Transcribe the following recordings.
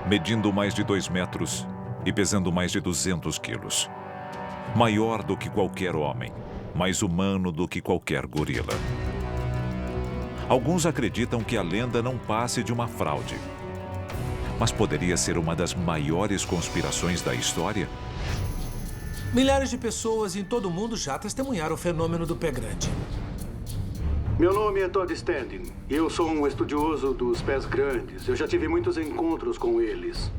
medindo mais de 2 metros e pesando mais de 200 quilos. Maior do que qualquer homem, mais humano do que qualquer gorila. Alguns acreditam que a lenda não passe de uma fraude. Mas poderia ser uma das maiores conspirações da história? Milhares de pessoas em todo o mundo já testemunharam o fenômeno do pé grande. Meu nome é Todd Standing. Eu sou um estudioso dos pés grandes. Eu já tive muitos encontros com eles.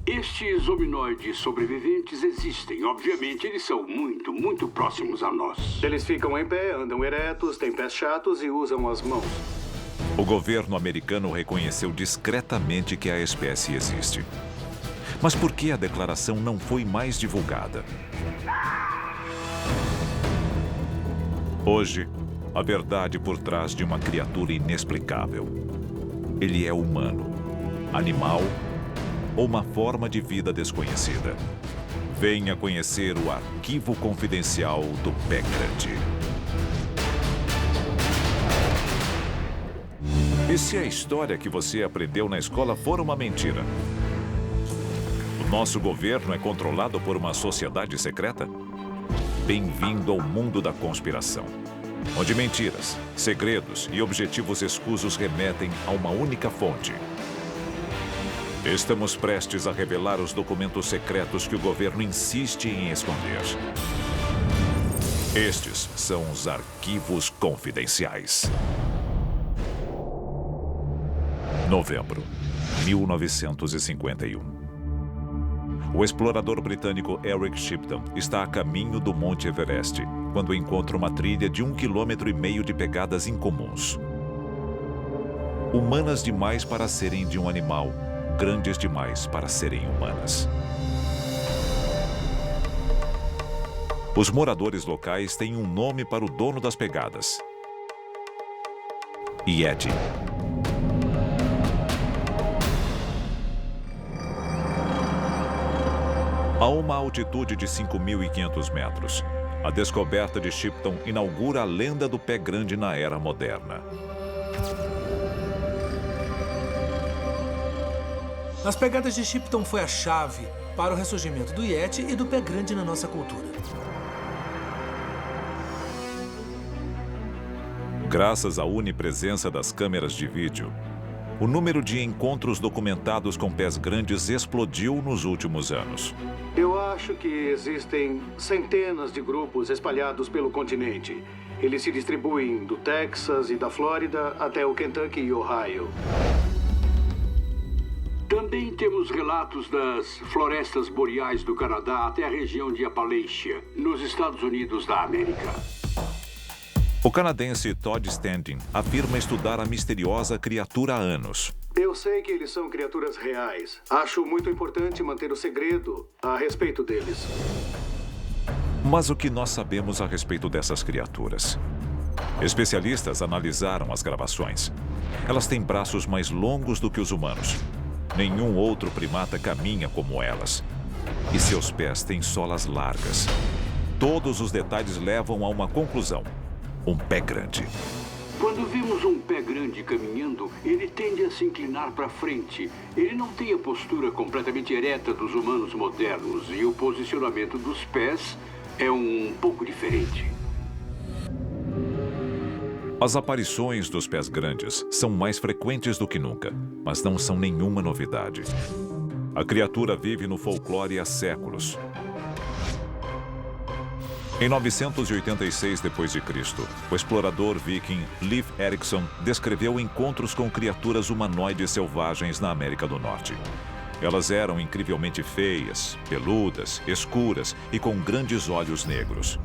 Estes hominoides sobreviventes existem. Obviamente, eles são muito próximos a nós. Eles ficam em pé, andam eretos, têm pés chatos e usam as mãos. O governo americano reconheceu discretamente que a espécie existe. Mas por que a declaração não foi mais divulgada? Hoje, a verdade por trás de uma criatura inexplicável. Ele é humano, animal ou uma forma de vida desconhecida. Venha conhecer o arquivo confidencial do Pé Grande. E se a história que você aprendeu na escola for uma mentira? O nosso governo é controlado por uma sociedade secreta? Bem-vindo ao mundo da conspiração, onde mentiras, segredos e objetivos escusos remetem a uma única fonte. Estamos prestes a revelar os documentos secretos que o governo insiste em esconder. Estes são os arquivos confidenciais. Novembro, 1951. O explorador britânico Eric Shipton está a caminho do Monte Everest, quando encontra uma trilha de 1,5 km de pegadas incomuns. Humanas demais para serem de um animal, grandes demais para serem humanas. Os moradores locais têm um nome para o dono das pegadas: Yeti. A uma altitude de 5.500 metros, a descoberta de Shipton inaugura a lenda do pé grande na era moderna. As pegadas de Shipton foi a chave para o ressurgimento do Yeti e do pé grande na nossa cultura. Graças à onipresença das câmeras de vídeo, o número de encontros documentados com pés grandes explodiu nos últimos anos. Eu acho que existem centenas de grupos espalhados pelo continente. Eles se distribuem do Texas e da Flórida até o Kentucky e Ohio. Também temos relatos das florestas boreais do Canadá até a região de Appalachia, nos Estados Unidos da América. O canadense Todd Standing afirma estudar a misteriosa criatura há anos. Eu sei que eles são criaturas reais. Acho muito importante manter o segredo a respeito deles. Mas o que nós sabemos a respeito dessas criaturas? Especialistas analisaram as gravações. Elas têm braços mais longos do que os humanos. Nenhum outro primata caminha como elas. E seus pés têm solas largas. Todos os detalhes levam a uma conclusão: um pé grande. Quando vemos um pé grande caminhando, ele tende a se inclinar para frente. Ele não tem a postura completamente ereta dos humanos modernos e o posicionamento dos pés é um pouco diferente. As aparições dos pés grandes são mais frequentes do que nunca, mas não são nenhuma novidade. A criatura vive no folclore há séculos. Em 986 d.C., o explorador viking Leif Erikson descreveu encontros com criaturas humanoides selvagens na América do Norte. Elas eram incrivelmente feias, peludas, escuras e com grandes olhos negros.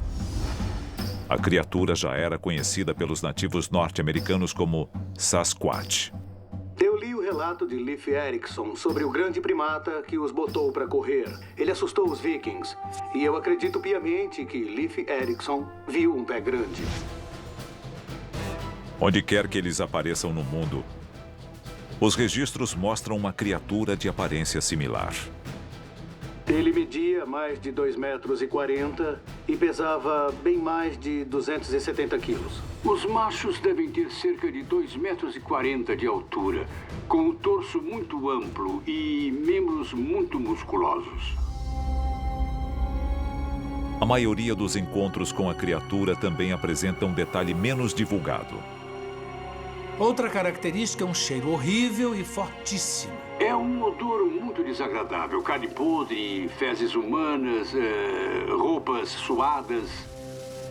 A criatura já era conhecida pelos nativos norte-americanos como Sasquatch. Eu li o relato de Leif Erikson sobre o grande primata que os botou para correr. Ele assustou os vikings. E eu acredito piamente que Leif Erikson viu um pé grande. Onde quer que eles apareçam no mundo, os registros mostram uma criatura de aparência similar. Ele media mais de 2,40 metros e pesava bem mais de 270 quilos. Os machos devem ter cerca de 2,40 metros de altura, com o torso muito amplo e membros muito musculosos. A maioria dos encontros com a criatura também apresenta um detalhe menos divulgado. Outra característica é um cheiro horrível e fortíssimo. É um odor muito desagradável. Carne podre, fezes humanas, roupas suadas.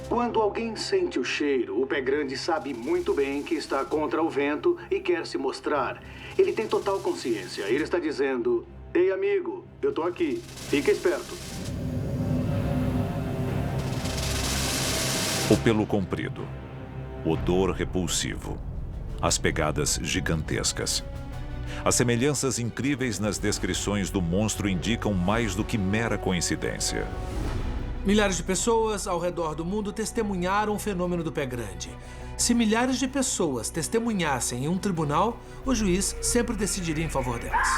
Quando alguém sente o cheiro, o pé grande sabe muito bem que está contra o vento e quer se mostrar. Ele tem total consciência. Ele está dizendo: "Ei, amigo, eu tô aqui. Fica esperto." O pelo comprido, odor repulsivo, as pegadas gigantescas. As semelhanças incríveis nas descrições do monstro indicam mais do que mera coincidência. Milhares de pessoas ao redor do mundo testemunharam o fenômeno do pé grande. Se milhares de pessoas testemunhassem em um tribunal, o juiz sempre decidiria em favor delas.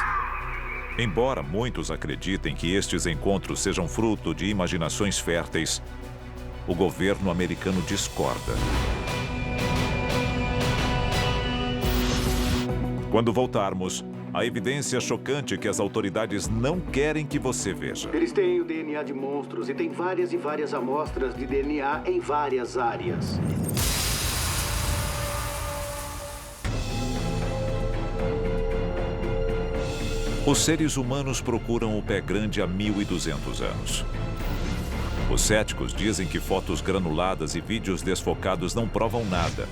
Embora muitos acreditem que estes encontros sejam fruto de imaginações férteis, o governo americano discorda. Quando voltarmos, a evidência chocante que as autoridades não querem que você veja. Eles têm o DNA de monstros e têm várias e várias amostras de DNA em várias áreas. Os seres humanos procuram o pé grande há 1.200 anos. Os céticos dizem que fotos granuladas e vídeos desfocados não provam nada,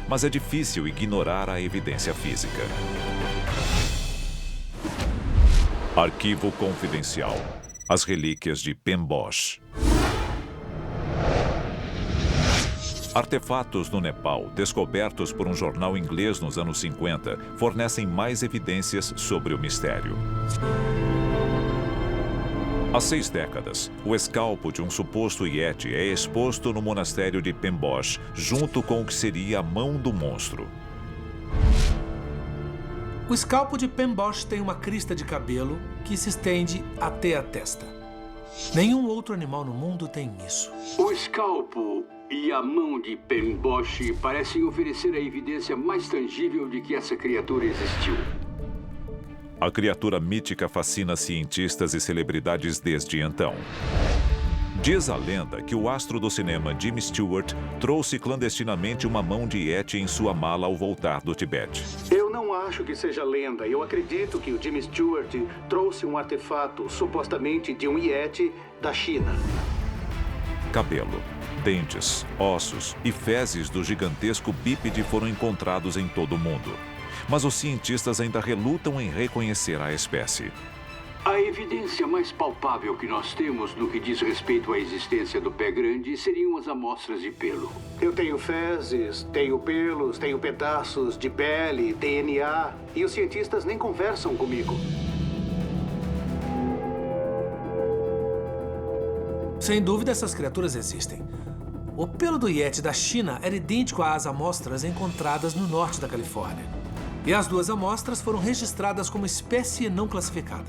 mas é difícil ignorar a evidência física. Arquivo confidencial. As relíquias de Pemboche. Artefatos no Nepal, descobertos por um jornal inglês nos anos 50, fornecem mais evidências sobre o mistério. Há 6 décadas, o escalpo de um suposto Yeti é exposto no monastério de Pemboche, junto com o que seria a mão do monstro. O escalpo de Pemboche tem uma crista de cabelo que se estende até a testa. Nenhum outro animal no mundo tem isso. O escalpo e a mão de Pemboche parecem oferecer a evidência mais tangível de que essa criatura existiu. A criatura mítica fascina cientistas e celebridades desde então. Diz a lenda que o astro do cinema Jimmy Stewart trouxe clandestinamente uma mão de Yeti em sua mala ao voltar do Tibete. Eu não acho que seja lenda. Eu acredito que o Jimmy Stewart trouxe um artefato, supostamente de um Yeti, da China. Cabelo, dentes, ossos e fezes do gigantesco bípede foram encontrados em todo o mundo. Mas os cientistas ainda relutam em reconhecer a espécie. A evidência mais palpável que nós temos no que diz respeito à existência do pé grande seriam as amostras de pelo. Eu tenho fezes, tenho pelos, tenho pedaços de pele, DNA, e os cientistas nem conversam comigo. Sem dúvida, essas criaturas existem. O pelo do Yeti da China era idêntico às amostras encontradas no norte da Califórnia. E as 2 amostras foram registradas como espécie não classificada.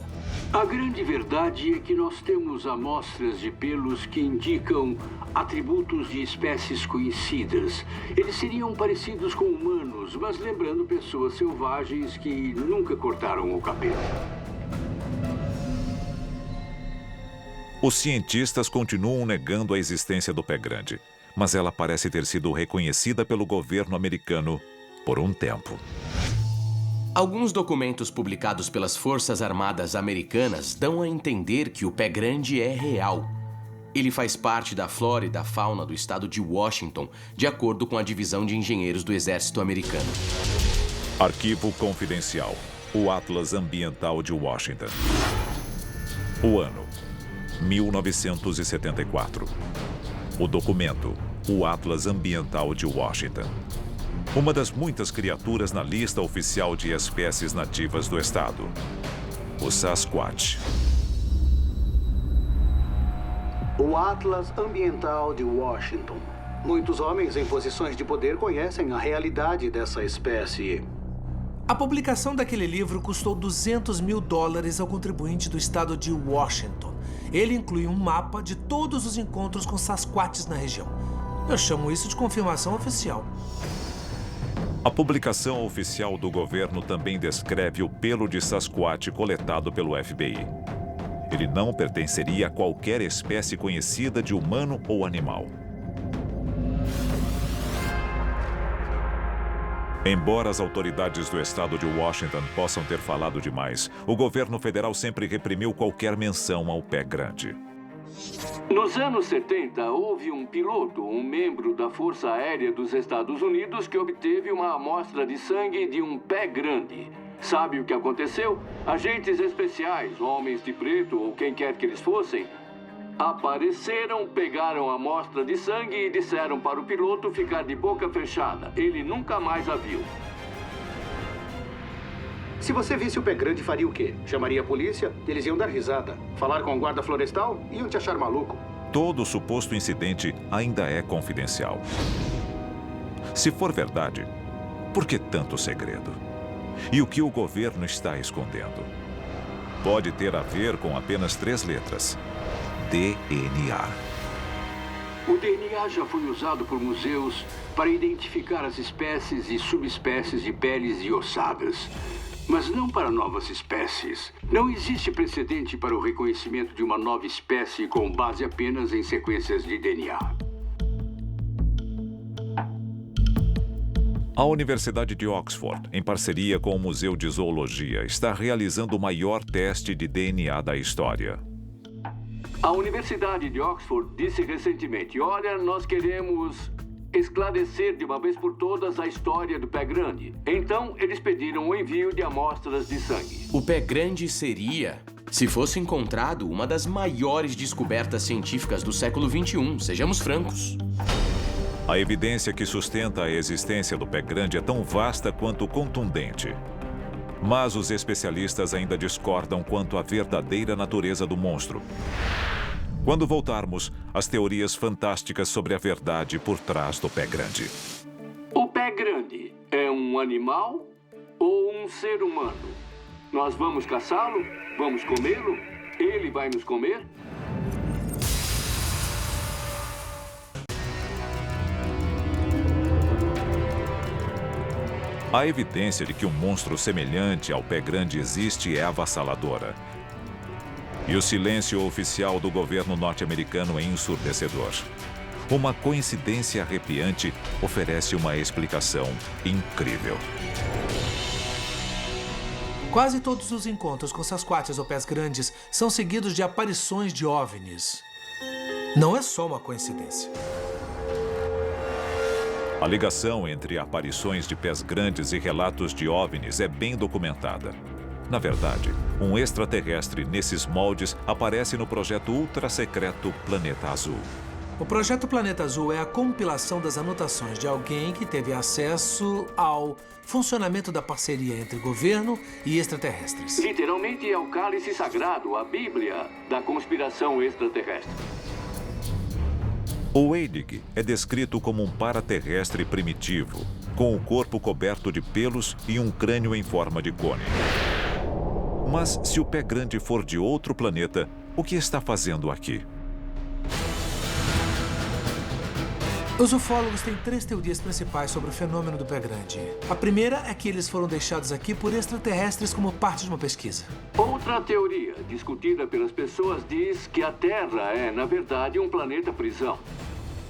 A grande verdade é que nós temos amostras de pelos que indicam atributos de espécies conhecidas. Eles seriam parecidos com humanos, mas lembrando pessoas selvagens que nunca cortaram o cabelo. Os cientistas continuam negando a existência do pé grande, mas ela parece ter sido reconhecida pelo governo americano por um tempo. Alguns documentos publicados pelas Forças Armadas Americanas dão a entender que o pé grande é real. Ele faz parte da flora e da fauna do estado de Washington, de acordo com a Divisão de Engenheiros do Exército Americano. Arquivo confidencial. O Atlas Ambiental de Washington. O ano: 1974. O documento: o Atlas Ambiental de Washington. Uma das muitas criaturas na lista oficial de espécies nativas do estado. O Sasquatch. O Atlas Ambiental de Washington. Muitos homens em posições de poder conhecem a realidade dessa espécie. A publicação daquele livro custou $200 mil ao contribuinte do estado de Washington. Ele inclui um mapa de todos os encontros com Sasquatches na região. Eu chamo isso de confirmação oficial. A publicação oficial do governo também descreve o pelo de Sasquatch coletado pelo FBI. Ele não pertenceria a qualquer espécie conhecida de humano ou animal. Embora as autoridades do estado de Washington possam ter falado demais, o governo federal sempre reprimiu qualquer menção ao pé grande. Nos anos 70, houve um piloto, um membro da Força Aérea dos Estados Unidos, que obteve uma amostra de sangue de um pé grande. Sabe o que aconteceu? Agentes especiais, homens de preto ou quem quer que eles fossem, apareceram, pegaram a amostra de sangue e disseram para o piloto ficar de boca fechada. Ele nunca mais a viu. Se você visse o pé grande, faria o quê? Chamaria a polícia? Eles iam dar risada. Falar com o guarda florestal? Iam te achar maluco. Todo o suposto incidente ainda é confidencial. Se for verdade, por que tanto segredo? E o que o governo está escondendo? Pode ter a ver com apenas 3 letras: DNA. O DNA já foi usado por museus para identificar as espécies e subespécies de peles e ossadas, mas não para novas espécies. Não existe precedente para o reconhecimento de uma nova espécie com base apenas em sequências de DNA. A Universidade de Oxford, em parceria com o Museu de Zoologia, está realizando o maior teste de DNA da história. A Universidade de Oxford disse recentemente: olha, nós queremos esclarecer de uma vez por todas a história do pé grande. Então, eles pediram o envio de amostras de sangue. O pé grande seria, se fosse encontrado, uma das maiores descobertas científicas do século XXI, sejamos francos. A evidência que sustenta a existência do pé grande é tão vasta quanto contundente. Mas os especialistas ainda discordam quanto à verdadeira natureza do monstro. Quando voltarmos, as teorias fantásticas sobre a verdade por trás do pé grande. O pé grande é um animal ou um ser humano? Nós vamos caçá-lo? Vamos comê-lo? Ele vai nos comer? A evidência de que um monstro semelhante ao pé grande existe é avassaladora. E o silêncio oficial do governo norte-americano é ensurdecedor. Uma coincidência arrepiante oferece uma explicação incrível. Quase todos os encontros com Sasquatches ou pés grandes são seguidos de aparições de OVNIs. Não é só uma coincidência. A ligação entre aparições de pés grandes e relatos de OVNIs é bem documentada. Na verdade, um extraterrestre nesses moldes aparece no projeto ultra-secreto Planeta Azul. O Projeto Planeta Azul é a compilação das anotações de alguém que teve acesso ao funcionamento da parceria entre governo e extraterrestres. Literalmente é o cálice sagrado, a Bíblia da conspiração extraterrestre. O Weydig é descrito como um paraterrestre primitivo, com o corpo coberto de pelos e um crânio em forma de cone. Mas se o pé grande for de outro planeta, o que está fazendo aqui? Os ufólogos têm 3 teorias principais sobre o fenômeno do pé grande. A primeira é que eles foram deixados aqui por extraterrestres como parte de uma pesquisa. Outra teoria, discutida pelas pessoas, diz que a Terra é, na verdade, um planeta prisão.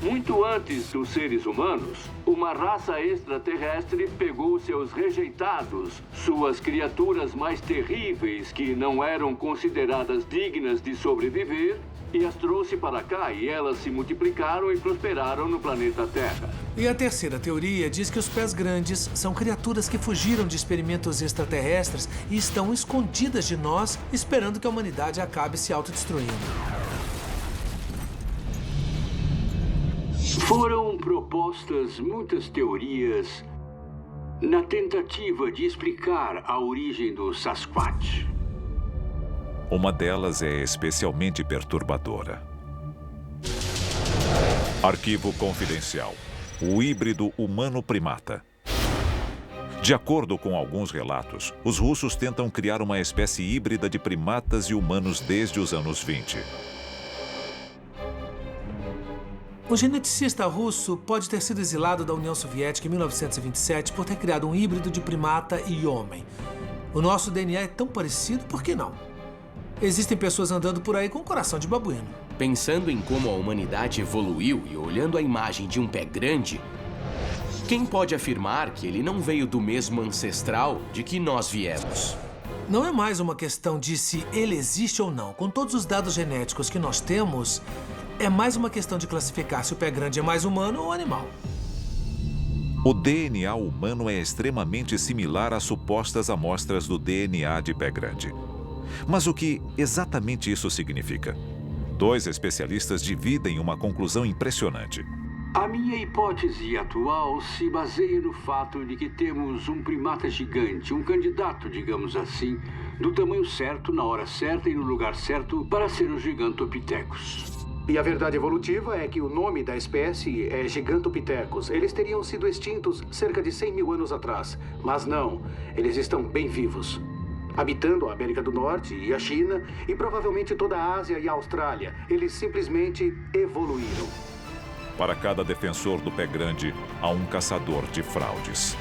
Muito antes dos seres humanos, uma raça extraterrestre pegou seus rejeitados, suas criaturas mais terríveis que não eram consideradas dignas de sobreviver, e as trouxe para cá, e elas se multiplicaram e prosperaram no planeta Terra. E a terceira teoria diz que os pés grandes são criaturas que fugiram de experimentos extraterrestres e estão escondidas de nós, esperando que a humanidade acabe se autodestruindo. Foram propostas muitas teorias na tentativa de explicar a origem do Sasquatch. Uma delas é especialmente perturbadora. Arquivo confidencial. O híbrido humano-primata. De acordo com alguns relatos, os russos tentam criar uma espécie híbrida de primatas e humanos desde os anos 20. O geneticista russo pode ter sido exilado da União Soviética em 1927 por ter criado um híbrido de primata e homem. O nosso DNA é tão parecido, por que não? Existem pessoas andando por aí com coração de babuíno. Pensando em como a humanidade evoluiu e olhando a imagem de um pé grande, quem pode afirmar que ele não veio do mesmo ancestral de que nós viemos? Não é mais uma questão de se ele existe ou não. Com todos os dados genéticos que nós temos, é mais uma questão de classificar se o pé grande é mais humano ou animal. O DNA humano é extremamente similar às supostas amostras do DNA de pé grande. Mas o que exatamente isso significa? Dois especialistas dividem uma conclusão impressionante. A minha hipótese atual se baseia no fato de que temos um primata gigante, um candidato, digamos assim, do tamanho certo, na hora certa e no lugar certo para ser o Gigantopithecus. E a verdade evolutiva é que o nome da espécie é Gigantopithecus. Eles teriam sido extintos cerca de 100 mil anos atrás. Mas não, eles estão bem vivos. Habitando a América do Norte e a China e provavelmente toda a Ásia e a Austrália. Eles simplesmente evoluíram. Para cada defensor do pé grande, há um caçador de fraudes.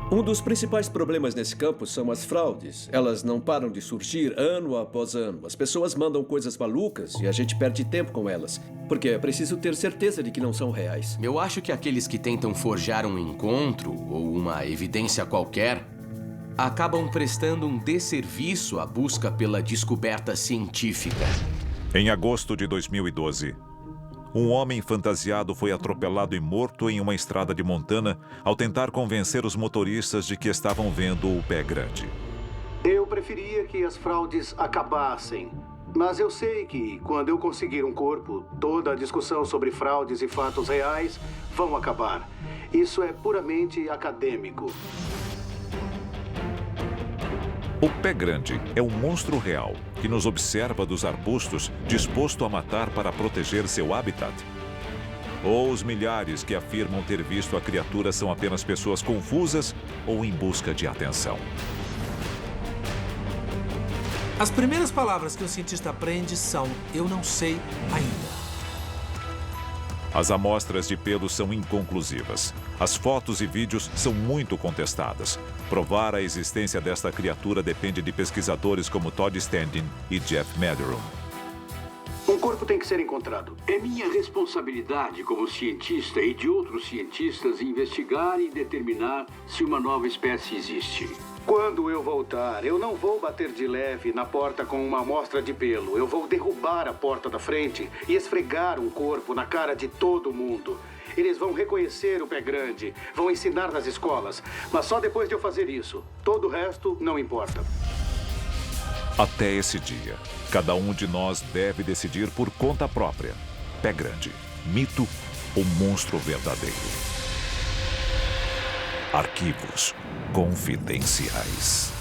Um dos principais problemas nesse campo são as fraudes. Elas não param de surgir ano após ano. As pessoas mandam coisas malucas e a gente perde tempo com elas, porque é preciso ter certeza de que não são reais. Eu acho que aqueles que tentam forjar um encontro ou uma evidência qualquer acabam prestando um desserviço à busca pela descoberta científica. Em agosto de 2012, um homem fantasiado foi atropelado e morto em uma estrada de Montana ao tentar convencer os motoristas de que estavam vendo o pé grande. Eu preferia que as fraudes acabassem. Mas eu sei que, quando eu conseguir um corpo, toda a discussão sobre fraudes e fatos reais vão acabar. Isso é puramente acadêmico. O pé grande é um monstro real que nos observa dos arbustos, disposto a matar para proteger seu habitat. Ou os milhares que afirmam ter visto a criatura são apenas pessoas confusas ou em busca de atenção. As primeiras palavras que o cientista aprende são "eu não sei ainda". As amostras de pelo são inconclusivas. As fotos e vídeos são muito contestadas. Provar a existência desta criatura depende de pesquisadores como Todd Standing e Jeff Mederon. Um corpo tem que ser encontrado. É minha responsabilidade como cientista e de outros cientistas investigar e determinar se uma nova espécie existe. Quando eu voltar, eu não vou bater de leve na porta com uma amostra de pelo. Eu vou derrubar a porta da frente e esfregar um corpo na cara de todo mundo. Eles vão reconhecer o pé grande, vão ensinar nas escolas. Mas só depois de eu fazer isso. Todo o resto não importa. Até esse dia, cada um de nós deve decidir por conta própria. Pé grande, mito ou monstro verdadeiro? Arquivos confidenciais.